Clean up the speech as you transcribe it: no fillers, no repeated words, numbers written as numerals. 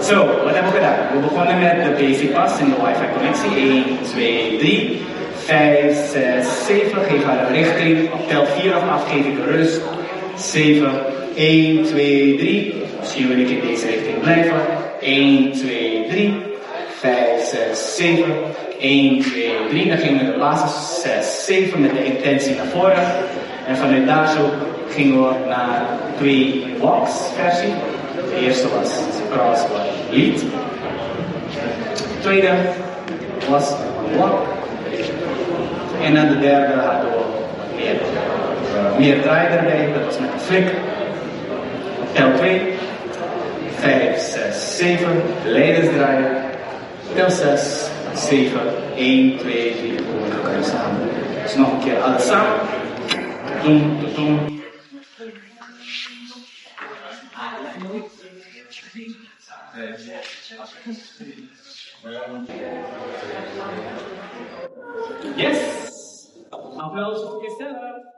Zo, wat hebben we gedaan? We begonnen met de basic pas in de wifi connectie. 1, 2, 3, 5, 6, 7. Geef haar een richting. Op tel 4 of af geef ik rust. 7, 1, 2, 3. Misschien wil ik in deze richting blijven. 1, 2, 3, 5, 6, 7. 1, 2, 3. Dan gingen we de basis 6, 7 met de intentie naar voren. En vanuit daar zo gingen we naar 2 walks versie. De eerste was cross lead. De tweede was walk. En dan de derde hadden we meer draai erbij. Dat was met een flik. Tel 2. 5, 6, 7. Leiders draaien. Tel 6, 7, 1, 2, 3. We gaan samen. Dus nog een keer alles samen. Toem, toem. Yes! Applaus voor Christelle.